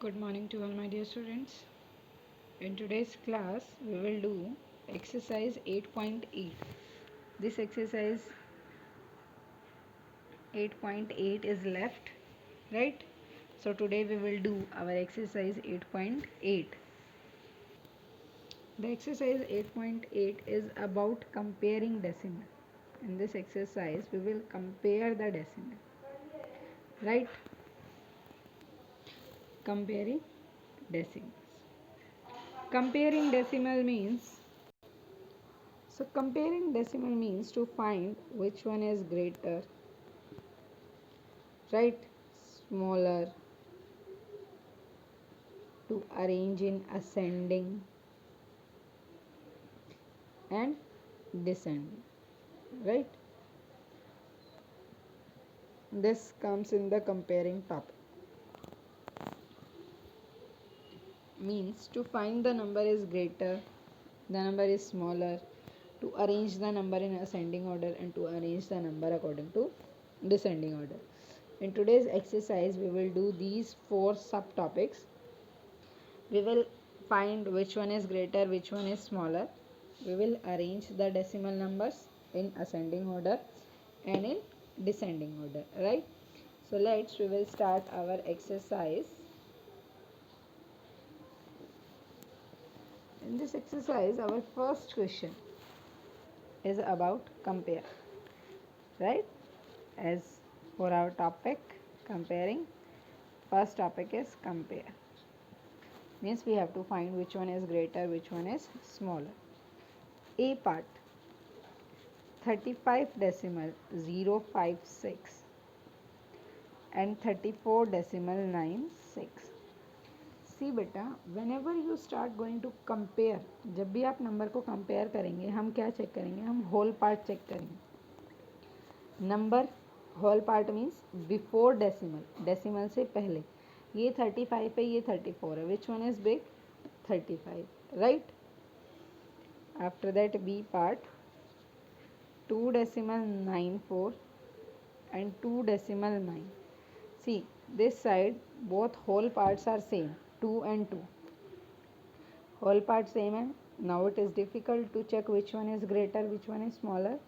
Good morning to all my dear students. In today's class, we will do exercise 8.8. This exercise 8.8 is left, right? So today we will do our exercise 8.8. The exercise 8.8 is about comparing decimal. In this exercise, we will compare the decimal, right? Comparing decimals. Comparing decimal means comparing decimal means to find which one is greater, right? Smaller, to arrange in ascending and descending, right? This comes in the comparing topic. Means to find the number is greater, the number is smaller, to arrange the number in ascending order and to arrange the number according to descending order. In today's exercise, we will do these 4 subtopics. We will find which one is greater, which one is smaller. We will arrange the decimal numbers in ascending order and in descending order, right? So we will start our exercise. In this exercise, our first question is about compare, right? As for our topic comparing, first topic is compare. Means we have to find which one is greater, which one is smaller. A part, 35 decimal 056 and 34 decimal 96. सी बेटा, whenever you start going to compare, जब भी आप number को compare करेंगे, हम क्या check करेंगे? हम होल पार्ट चेक करेंगे. Number whole part means before decimal, decimal से पहले. ये 35 है, ये 34 है. Which one is big? 35, right? After that B part, 2 decimal 94 and 2 decimal 9. See, this side both whole parts are same, 2 and 2. Whole part same hai. Now it is difficult to check which one is greater, which one is smaller.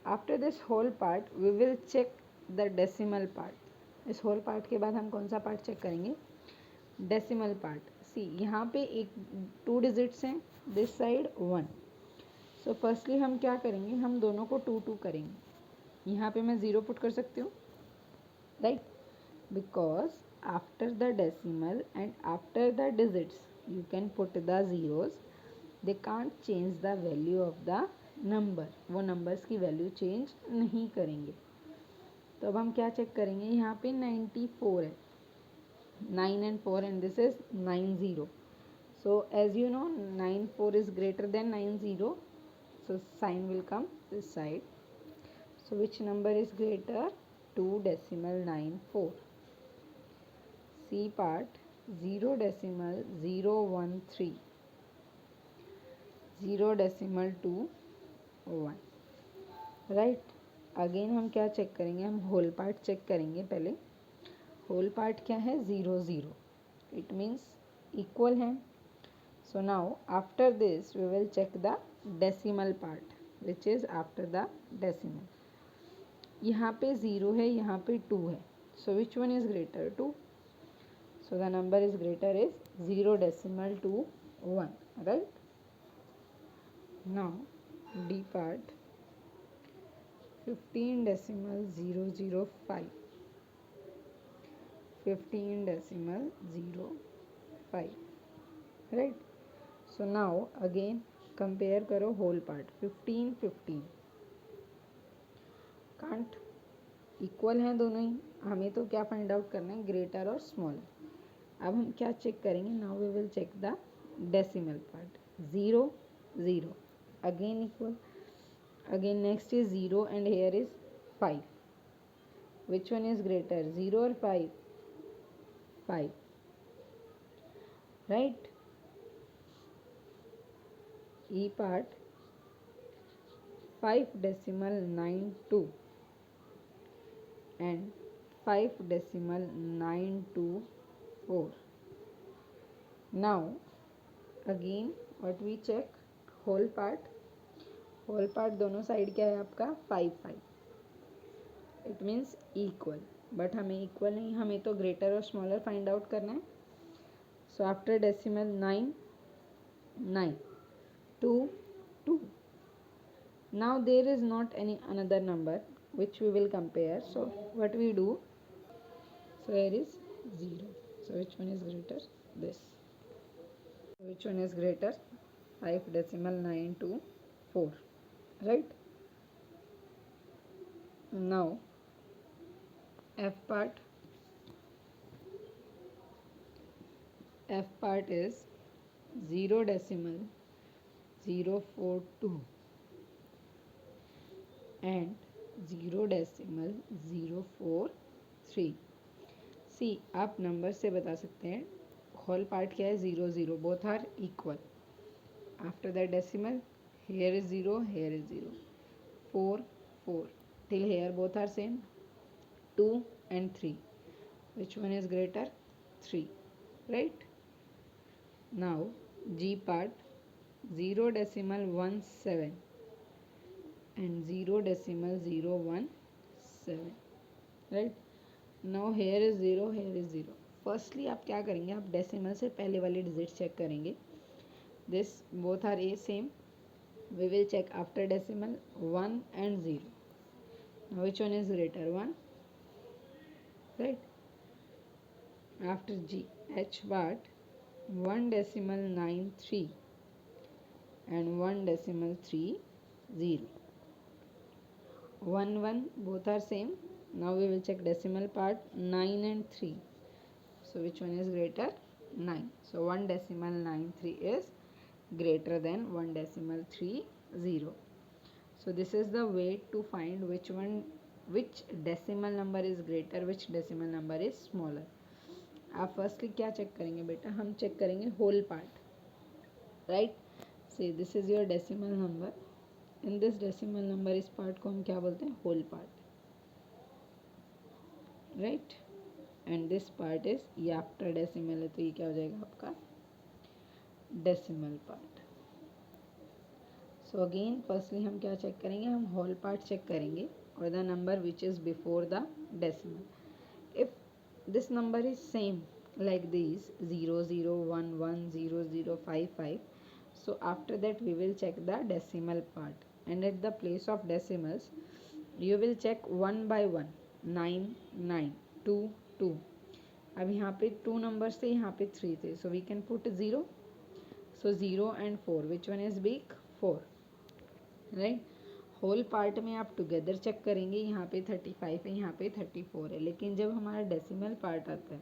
After this whole part, we will check the decimal part. इस whole part के बाद हम कौन सा part check करेंगे? Decimal part. See, यहाँ पे एक 2 digits हैं, this side 1. सो फर्स्टली हम क्या करेंगे? हम दोनों को 2 करेंगे. यहाँ पे मैं 0 पुट कर सकती हूँ, right? Because after the decimal and after the digits you can put the zeros. They can't change the value of the number. वो नंबर्स की वैल्यू चेंज नहीं करेंगे. तो अब हम क्या चेक करेंगे? यहाँ पे 94 है, 9 and 4 and this is 90. So as you know, 94 is greater than 90. So sign will come this side. So which number is greater? 2 decimal 94. C part, 0 decimal 013, 0 decimal 21, right? Again हम क्या चेक करेंगे? हम whole part check करेंगे पहले. Whole part क्या है? 0 0. It means equal है. So now after this we will check the decimal part which is after the decimal. यहाँ पे 0 है, यहाँ पे 2 है. So which one is greater? 2. So the number is greater is 0 decimal 2 1, right? Now D part, 15 decimal 005, 15 decimal 05, right? So now again compare करो whole part. 15 15 can't equal हैं दोनों ही. हमें तो क्या फाइंड आउट करना है? ग्रेटर और स्मॉलर. अब हम क्या चेक करेंगे? Now we will check the decimal part. 0 0 again equal. Again next is 0 and here is 5. Which one is greater? 0 और 5? 5, right? E part, 5 decimal 92 and 5 decimal 924. now again what we check, whole part दोनों side क्या है आपका 5 5, it means equal, but हमें equal नहीं, हमें तो greater और स्मॉलर फाइंड आउट करना है. So after decimal 9 9 2 2. Now there is not any another number which we will compare, so what we do, so here is 0, so which one is greater, this, which one is greater, 5 decimal 9 to 4, right? Now f part is 0 decimal 042 and 0 decimal 043. सी आप number से बता सकते हैं, whole part क्या है 0 0, both are equal. After that decimal, here is 0, here is 0, 4 4 till here both are same, 2 and 3, which one is greater, 3, right? Now G part 0 decimal 17 and 0 decimal 017, right? Now here is zero, here is zero. Firstly आप क्या करेंगे, आप decimal से पहले वाली digit check करेंगे. This both are a same, we will check after decimal 1 and 0. Now which one is greater, 1, right? After G H part 1 decimal 9 3 and 1 decimal 3 0. 1 1 both are same. Now we will check decimal part 9 and 3. So which one is greater, 9. So 1 decimal 9 3 is greater than 1 decimal 3 0. So this is the way to find which decimal number is greater, which decimal number is smaller. आप firstly क्या check करेंगे बेटा, हम check करेंगे whole part, right? से this is your decimal number, in this decimal number इस part को हम क्या बोलते हैं, whole part, right? And this part is, ये आफ्टर डेसिमल है तो ये क्या हो जाएगा आपका decimal part. So again firstly हम क्या चेक करेंगे, हम होल पार्ट चेक करेंगे और the number which is before the decimal. If this number is same like these 0 0 1 1 0 0 5 5, so after that we will check the decimal part, and at the place of decimals you will check one by one, 9 9 2 2. अब यहाँ पे 2 number थे, यहाँ पे 3 थे, so we can put 0. so 0 and 4, which one is big, 4, right? Whole part में आप together check करेंगे, यहाँ पे 35 है, यहाँ पे 34 है, लेकिन जब हमारा डेसिमल पार्ट आता है,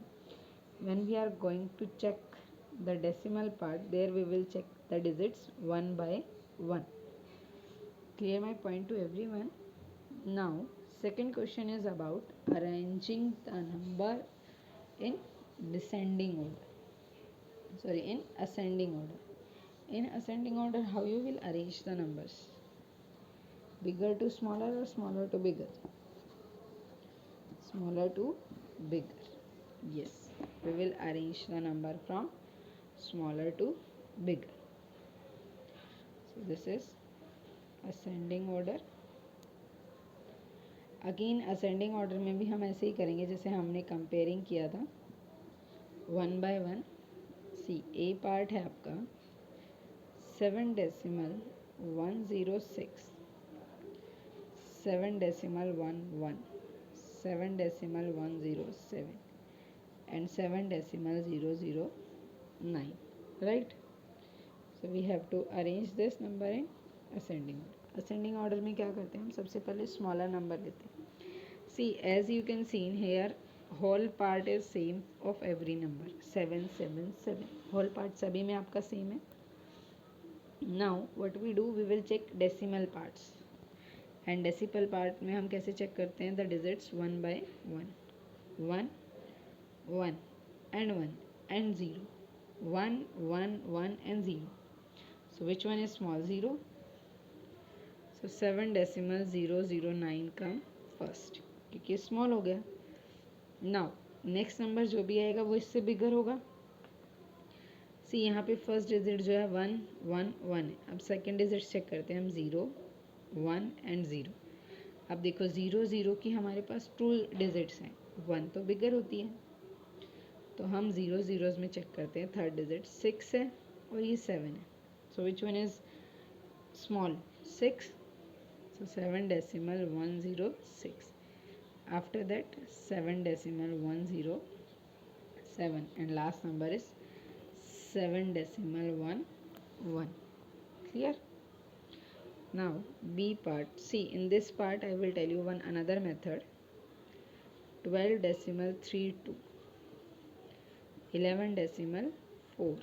when we are going to check the decimal part, there we will check the digits one by one. Clear my point to everyone? Now second question is about arranging the number in descending order, sorry, in ascending order. In ascending order, how you will arrange the numbers, bigger to smaller or smaller to bigger, smaller to bigger. Yes, we will arrange the number from smaller to bigger. So this is ascending order. Again ascending order में भी हम ऐसे ही करेंगे जैसे हमने comparing किया था, 1 by 1. C A part है आपका 7 decimal 106, 7 decimal 11, 7 decimal 107 and 7 decimal 009, right? So we have to arrange this number in ascending order. Ascending order में क्या करते हैं हम, सबसे पहले smaller number लेते हैं. See, as you can see in here, whole part is same of every number, 7 7 7. whole part सभी में आपका same है. Now what we do, we will check decimal parts. And decimal part में हम कैसे check करते हैं, the digits one by one, 1 1 and 1 and 0, 1 1 1 and 0. So which one is small, 0. So 7 decimal 009 come first, क्योंकि small हो गया. Now next number जो भी आएगा वो इससे बिगर होगा. सी यहाँ पे फर्स्ट डिजिट जो है 1 1 1 है। अब सेकेंड डिजिट चेक करते हैं हम 0 1 एंड 0। अब देखो 0 0 की हमारे पास टू डिजिट्स हैं, 1 तो बिगर होती है, तो हम 0 0s में चेक करते हैं। थर्ड डिजिट 6 है और ये 7 है, so which one is small? 6, so 7.106. After that 7.107 and last number is 7.11. Clear? Now B part. See, in this part I will tell you one another method. 12.32, 11.4,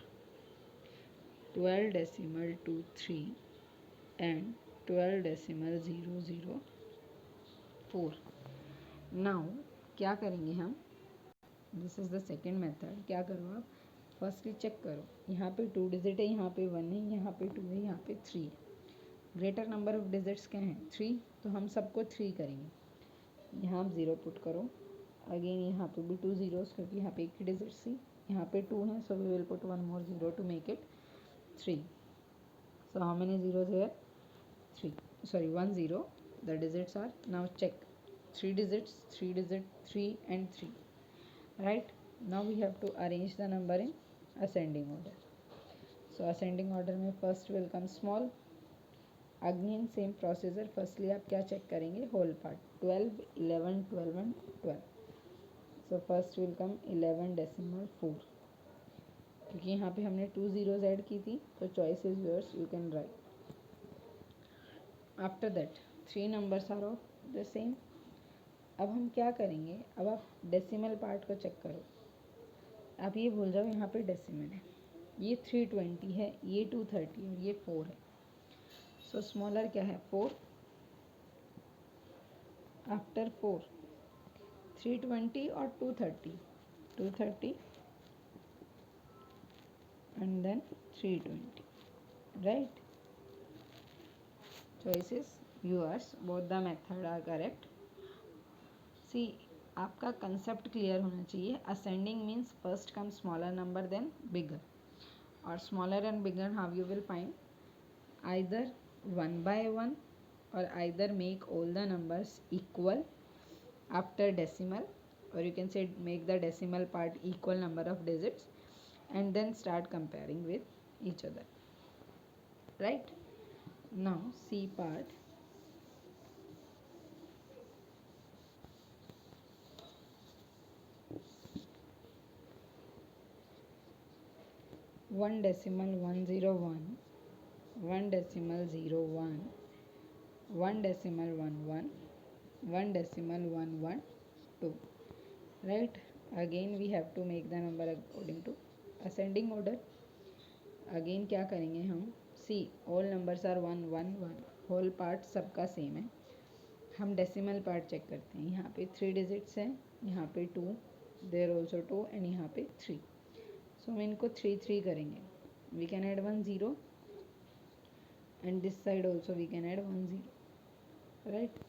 12.23 and 12.004. Now क्या करेंगे हम? This is the second method. क्या करो आप? Firstly check करो, यहाँ पे 2 digit है, यहाँ पे 1 है, यहाँ पे 2 है, यहाँ पे 3 है। ग्रेटर नंबर ऑफ डिजिट्स क्या हैं? 3, तो हम सबको 3 करेंगे। यहाँ आप 0 पुट करो। अगेन यहाँ पे भी 2 zeros, क्योंकि यहाँ पे एक ही डिजिट सी, यहाँ पे 2 है, so we will put 1 more 0 to make it 3. So how many zeros here? 3. Sorry, 1 0. The digits are, now check, 3 digits, 3 digit, 3 and 3. Right? Now we have to arrange the number in ascending order. So ascending order में first will come small. Again same procedure. Firstly आप क्या check करेंगे? Whole part 12, 11, 12 and 12. So first will come 11.4. क्योंकि यहाँ पे हमने 2 zeros add की थी, तो choice is yours, you can write. After that 3 numbers are of the same. अब हम क्या करेंगे? अब आप डेसिमल पार्ट को चेक करो। आप ये भूल जाओ यहाँ पे डेसिमल है, ये 320 है, ये 230 और ये 4 है। सो स्मॉलर क्या है? 4। आफ्टर 4 320 और 230, 230 and then 320. Right? Choices yours, both the method are correct. See, आपका कंसेप्ट क्लियर होना चाहिए। असेंडिंग मीन्स फर्स्ट कम स्मॉलर नंबर देन बिगर, और smaller and bigger how you will find? Either 1 by 1 or either make all the numbers equal after decimal, or you can say make the decimal part equal number of digits and then start comparing with each other. Right? Now C part. One decimal 101, 1 decimal 01, 1 decimal 11, 1 decimal 112. Right? Again we have to make the number according to ascending order. Again क्या करेंगे हम? See, all numbers are 1 1 1, whole part सबका same है। हम decimal part check करते हैं। यहाँ पे 3 डिजिट्स हैं, यहाँ पे 2, देयर ऑल्सो 2 एंड यहाँ पे 3। सो हम इनको 3 3 करेंगे। We can add 1 0 and this side also we can add 1 0. Right?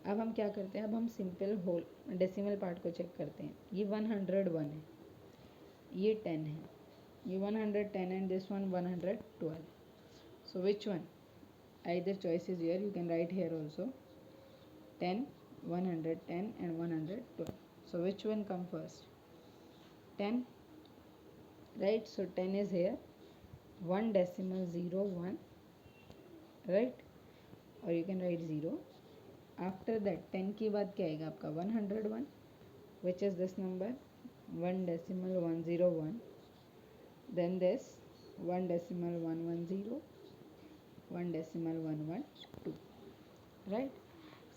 अब हम क्या करते हैं? अब हम सिंपल होल डेसिमल पार्ट को चेक करते हैं। ये 101 है, ये 10 है, ये 110 and this one 112. So which one? Either choice is here, you can write here also 10, 110 and 112. So which one come first? 10. Right? So 10 is here. 1 decimal 01. Right? Or you can write 0. After that 10 के बाद क्या आएगा आपका? 101, which is this number 1 decimal 101. Then this 1 decimal 110, 1 decimal 112. Right?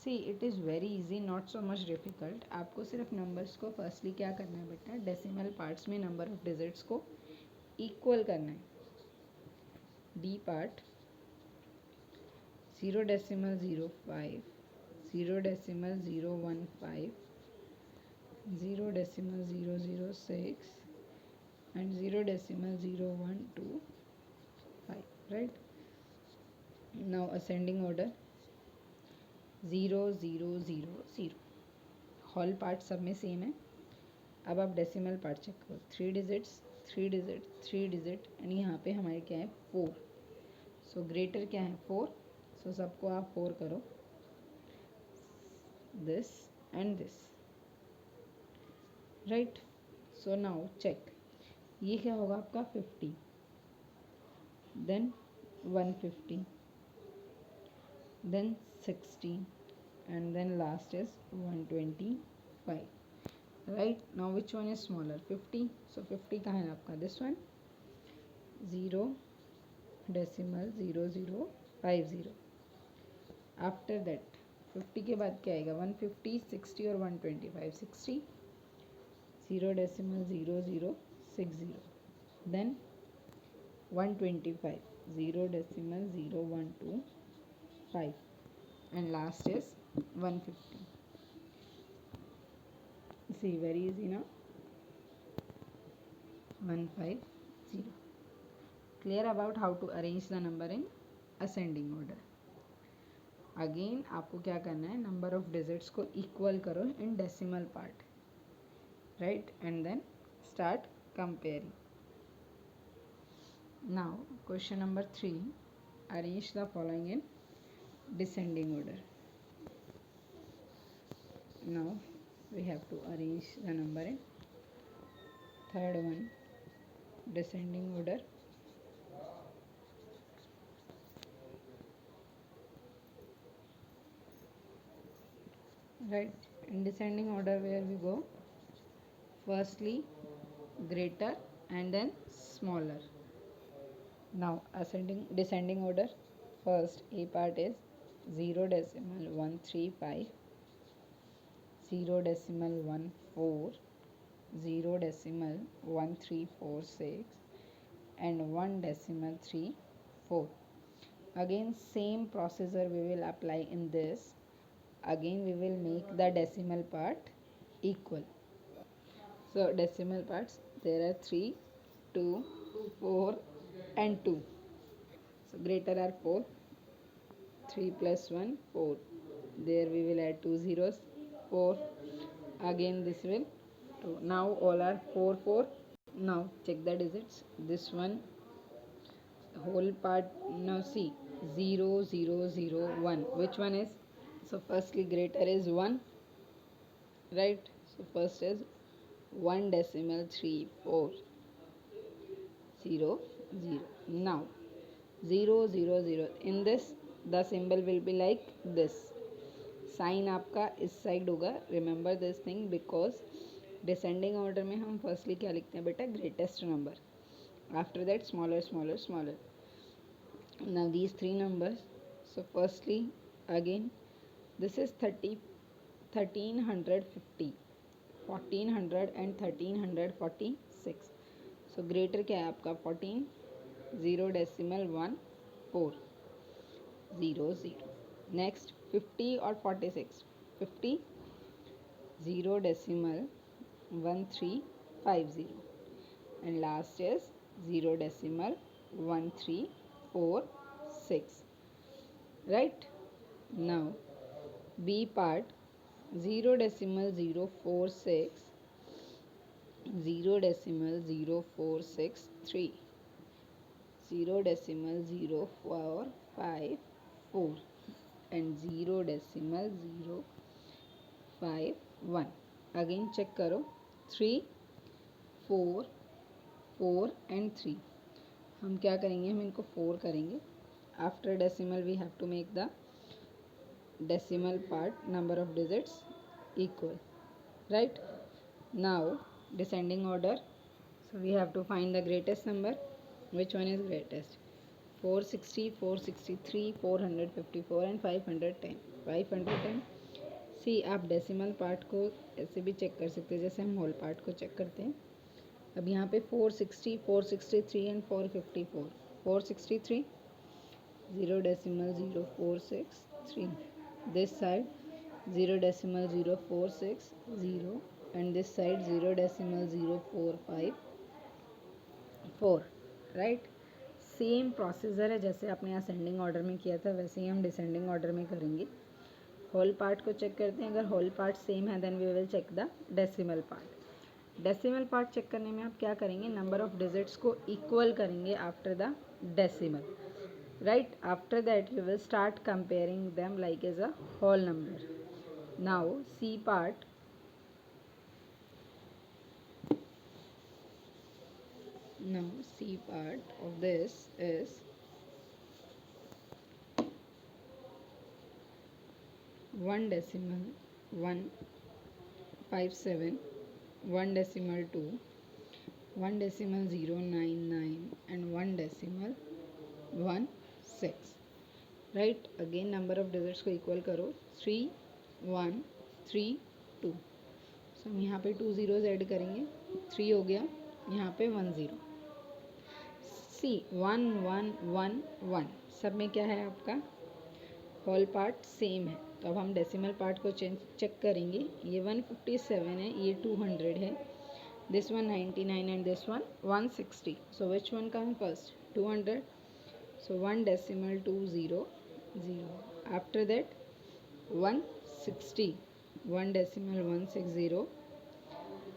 See, it is very easy, not so much difficult. आपको सिर्फ numbers को firstly क्या करना है बेटा? डेसिमल पार्ट्स में नंबर ऑफ डिजिट्स को इक्वल करना है। D part 0.05, 0.015, 0.006 and 0.0125. Right? Now ascending order 0 0 0 0. Whole part सब में सेम है। अब आप डेसिमल पार्ट चेक करो। 3 डिजिट्स, थ्री डिजिट एंड यहाँ पे हमारे क्या है 4. सो ग्रेटर क्या है 4. सो सबको आप 4 करो, this and this, right. So now check, ये क्या होगा आपका 50, then 150, then 60, and then last is 125. Right, now which one is smaller? 50. So 50 कहाँ है आपका? This one, 0.0050. after that 50 के बाद क्या आएगा? 150, 60 और 125. 60, 0.0060, then 125, 0.0125, and last is 150. See, very easy now. 150. Clear about how to arrange the number in ascending order. Again आपको क्या करना है? number of digits को equal करो in decimal part, right, and then start comparing. Now question number 3, arrange the following in descending order. Now we have to arrange the number in third one, descending order. Right, in descending order where we go, firstly greater and then smaller. Now descending order, first A part is 0.135, 0.14, 0.1346, and 1.34. Again same procedure we will apply in this. Again we will make the decimal part equal. So decimal parts, there are 3, 2, 4 and 2. So greater are 4, 3 plus 1, 4. There we will add 2 zeros, 4. Again this will 2. Now all are 4, 4. Now check the digits. This one whole part, now see, 0, 0, 0, 1. Which one is? So firstly greater is 1, right? So first is 1.34, 0, 0. Now 0, 0, 0. In this the symbol will be like this. Sign आपका इस side होगा. Remember this thing, because descending order में हम firstly क्या लिखते हैं बेटा? Greatest number. After that smaller smaller smaller. Now these 3 numbers. So firstly again this is 1350, 1400 and 1346. So greater क्या है आपका? 14, 0.14, 0, 0. Next 50 और 46. 50, 0.1350, and last is 0.1346. Right, now B part, 0.046, 0.0463, 0.0454, and 0.051. Again check करो. 3, 4, 4 and 3. हम क्या करेंगे? हम इनको 4 करेंगे. After decimal we have to make the decimal part, number of digits equal, right? Now descending order. So we have to find the greatest number. Which one is greatest? 460, 463, 454 and 510. 510. सी आप decimal part को ऐसे भी check कर सकते हैं जैसे हम whole part को चेक करते हैं. अब यहाँ पे 460, 463 and 454. 463, 0.0463. This side 0.0460, and this side 0.0454. Right, same procedure है जैसे आपने असेंडिंग ऑर्डर में किया था वैसे ही हम डिसेंडिंग ऑर्डर में करेंगे. होल पार्ट को चेक करते हैं. अगर होल पार्ट सेम है then we will check the decimal part. Decimal part check करने में आप क्या करेंगे, नंबर ऑफ डिजिट्स को इक्वल करेंगे after the decimal, right. After that you will start comparing them like as a whole number. Now C part, of this is 1.157, 1.2, 1.099 and 1.16, right. Again number of digits को equal करो, 3 1 3 2. सो हम यहाँ पे 2 zeros add करेंगे, 3 हो गया, यहाँ पे 1 ज़ीरो. सी 1 1 1 1, सब में क्या है आपका, होल पार्ट सेम है. तो अब हम डेसिमल पार्ट को चेक करेंगे. ये 157 है, ये 200 है, this one 99 and this one 160. So which one come first, 200. So 1.20 0. After that 160, 1.160,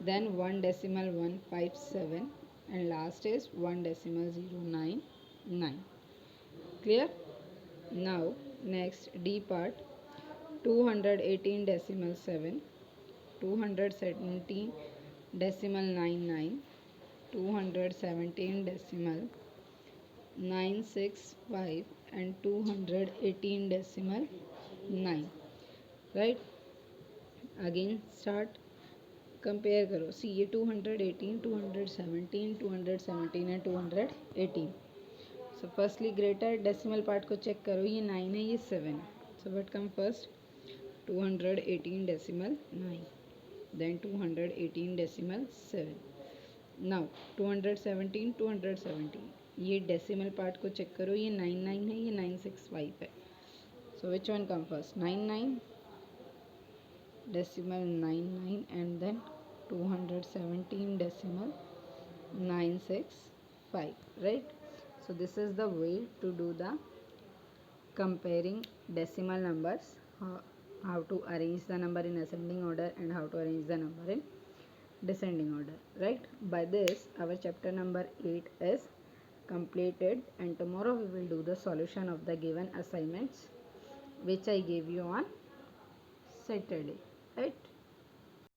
then 1.157 and last is 1.099. Clear? Now next D part, 218.7, 217.99, 217.965 and 218.9, राइट. अगेन स्टार्ट, कंपेयर करो. सी ये 218, 217, 217 and 218. So firstly greater decimal part को check करो. ये 9 है, ये 7 है. So what come first, 218.9, then 218.7. Now 217, 217. ये डेसिमल पार्ट को चेक करो. ये 99 है, ये 965 है. So which one come first, 99 decimal 99 and then 217 decimal 965, right. So this is the way to do the comparing decimal numbers, how to arrange the number in ascending order and how to arrange the number in descending order, right. By this our chapter number 8 is completed, and tomorrow we will do the solution of the given assignments which I gave you on Saturday, right.